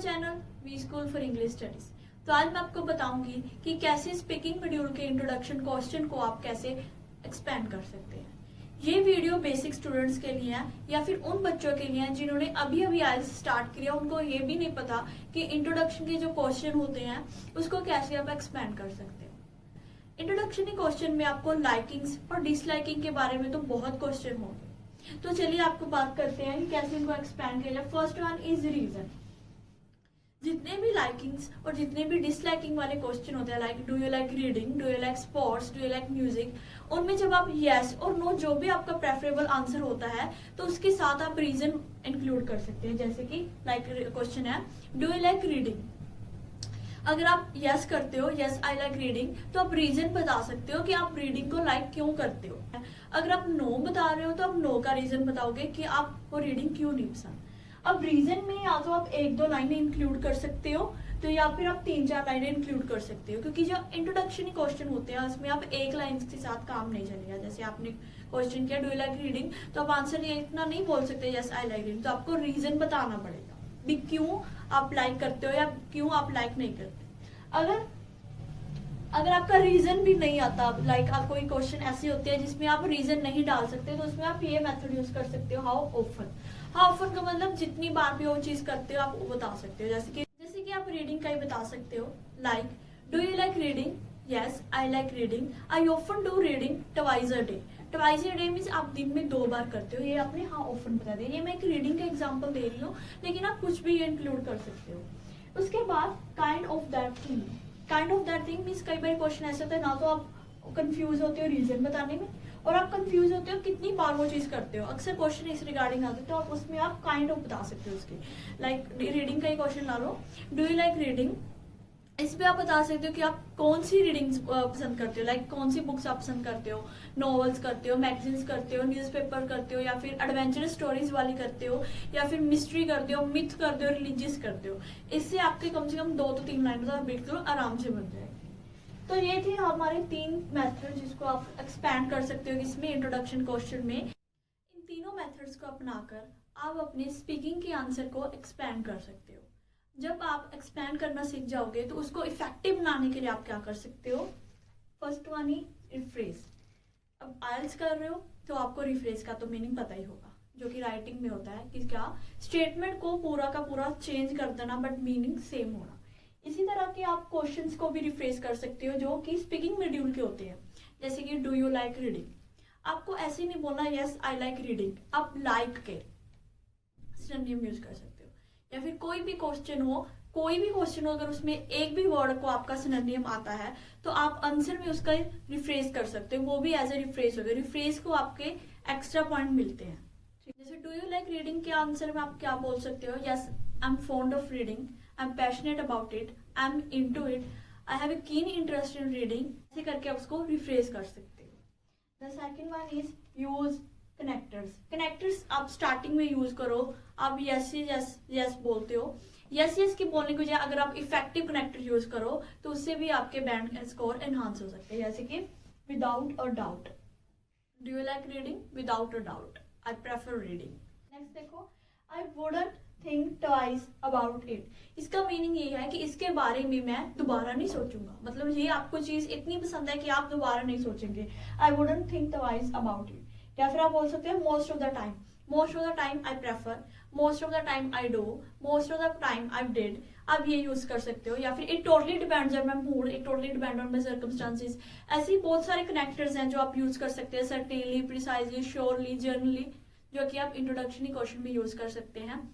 My channel V school for English studies. तो आज मैं आपको बताऊंगी कि कैसे स्पीकिंग मॉड्यूल के इंट्रोडक्शन क्वेश्चन को आप कैसे एक्सपेंड कर सकते हैं। ये वीडियो बेसिक स्टूडेंट्स के लिए है या फिर उन बच्चों के लिए है जिन्होंने अभी अभी आइल्स स्टार्ट किया, उनको ये भी नहीं पता कि इंट्रोडक्शन के जो क्वेश्चन होते हैं उसको कैसे आप एक्सपेंड कर सकते हो। इंट्रोडक्शन के क्वेश्चन में आपको लाइकिंग्स और डिसलाइकिंग के बारे में तो बहुत क्वेश्चन होंगे, तो चलिए आपको बात करते हैं कि कैसे इनको एक्सपेंड किया जाए। First one is reason. जितने भी लाइकिंग्स और जितने भी डिसलाइकिंग वाले क्वेश्चन होते हैं, like do you like reading, do you like sports, do you like music, उनमें जब आप यस और नो जो भी आपका प्रेफरेबल आंसर होता है तो उसके साथ आप रीजन इंक्लूड कर सकते हैं। जैसे कि लाइक क्वेश्चन है डू यू लाइक रीडिंग, अगर आप यस करते हो, यस आई लाइक रीडिंग, तो आप रीजन बता सकते हो कि आप रीडिंग को लाइक क्यों करते हो। अगर आप नो बता रहे हो तो आप नो का रीजन बताओगे कि आपको रीडिंग क्यों नहीं पसंद। अब रीजन में या तो आप एक दो लाइनें इंक्लूड कर सकते हो, तो या फिर आप तीन चार लाइनें इंक्लूड कर सकते हो, क्योंकि जो इंट्रोडक्शन क्वेश्चन होते हैं उसमें आप एक लाइन के साथ काम नहीं चलेगा। जैसे आपने क्वेश्चन किया डू यू लाइक रीडिंग, तो आप आंसर ये इतना नहीं बोल सकते यस आई लाइक रीडिंग, तो आपको रीजन बताना पड़ेगा भी क्यों आप लाइक करते हो या क्यों आप लाइक नहीं करते। अगर आपका रीजन भी नहीं आता, लाइक आप कोई क्वेश्चन ऐसी होती है जिसमें आप रीजन नहीं डाल सकते, तो उसमें आप ये मेथड यूज कर सकते हो हाउ ऑफन। हाउ ऑफन का मतलब जितनी बार भी वो चीज करते हो आप वो बता सकते हो। जैसे कि आप रीडिंग का ही बता सकते हो, like do you like reading, yes I like reading, I often do reading twice a day. Twice a day means आप दिन में 2 बार करते हो, ये आपने हाउ ऑफन बता दिया। ये मैं एक रीडिंग का एग्जाम्पल दे रही हूँ, लेकिन आप कुछ भी इंक्लूड कर सकते हो। उसके बाद kind of that thing. Kind of that thing means कई बार क्वेश्चन ऐसे होता है ना तो आप कंफ्यूज होते हो रीजन बताने में, और आप कंफ्यूज होते हो कितनी बार वो चीज करते हो। अक्सर क्वेश्चन इस रिगार्डिंग आते हैं, तो आप उसमें आप काइंड ऑफ बता सकते हो उसके। लाइक रीडिंग का ही क्वेश्चन ला लो, डू यू लाइक रीडिंग, इसमें आप बता सकते हो कि आप कौन सी रीडिंग पसंद करते हो, लाइक कौन सी बुक्स आप पसंद करते हो, नॉवेल्स करते हो, मैगजीन्स करते हो, न्यूज़पेपर करते हो, या फिर एडवेंचरस स्टोरीज वाली करते हो, या फिर मिस्ट्री करते हो, मिथ करते हो, रिलीजियस करते हो। इससे आपके कम से कम 2 तो 3 लाइन तो बिल्कुल आराम से बन जाएगी। तो ये थे हमारे 3 मेथड जिसको आप एक्सपैंड कर सकते हो इसमें इंट्रोडक्शन क्वेश्चन में। इन तीनों मेथड्स को अपनाकर आप अपने स्पीकिंग के आंसर को एक्सपैंड कर सकते हो। जब आप एक्सपैंड करना सीख जाओगे तो उसको इफेक्टिव बनाने के लिए आप क्या कर सकते हो। फर्स्ट वन ही रिफ्रेज। अब आइल्स कर रहे हो तो आपको रिफ्रेज का तो मीनिंग पता ही होगा, जो कि राइटिंग में होता है कि क्या स्टेटमेंट को पूरा का पूरा चेंज कर देना बट मीनिंग सेम होना। इसी तरह के आप क्वेश्चंस को भी रिफ्रेज कर सकते हो जो कि स्पीकिंग मॉड्यूल के होते हैं। जैसे कि डू यू लाइक रीडिंग, आपको ऐसे नहीं बोलना यस आई लाइक रीडिंग, आप लाइक के सिनोनिम यूज कर सकते हो। या फिर कोई भी क्वेश्चन हो अगर उसमें एक भी वर्ड को आपका सिनोनिम आता है तो आप आंसर में उसका रिफ्रेज कर सकते हो, वो भी एज ए रिफ्रेज हो गया। रिफ्रेज को आपके एक्स्ट्रा पॉइंट मिलते हैं। जैसे डू यू लाइक रीडिंग के आंसर में आप क्या बोल सकते हो, yes I am fond of reading, I'm passionate about it, I'm into it, I have a keen interest in reading। ऐसे करके आप उसको रिफ्रेज कर सकते हो। The second one is use connectors। connectors आप स्टार्टिंग में यूज करो। आप यस यस बोलते हो, यस की बोलने की बजाय अगर आप इफेक्टिव कनेक्टर यूज करो तो उससे भी आपके बैंड स्कोर एनहांस हो सकते हैं। जैसे कि without a doubt, do you like reading, without a doubt I prefer reading. Next देखो, I wouldn't think twice about it. इसका मीनिंग ये है कि इसके बारे में मैं दोबारा नहीं सोचूंगा, मतलब ये आपको चीज इतनी पसंद है कि आप दोबारा नहीं सोचेंगे। आई wouldn't think twice about it. या फिर आप बोल सकते हैं most of the time, most of the time I prefer, most of the time I do, most of the time I did. आप ये यूज कर सकते हो। या फिर it totally depends on my mood, it totally depend on my circumstances. ऐसे बहुत सारे कनेक्टर्स हैं जो आप यूज कर सकते हैं, सर्टेनली, प्रिसाइजली, श्योरली, जर्नली, जो कि आप इंट्रोडक्शन क्वेश्चन में यूज कर सकते हैं।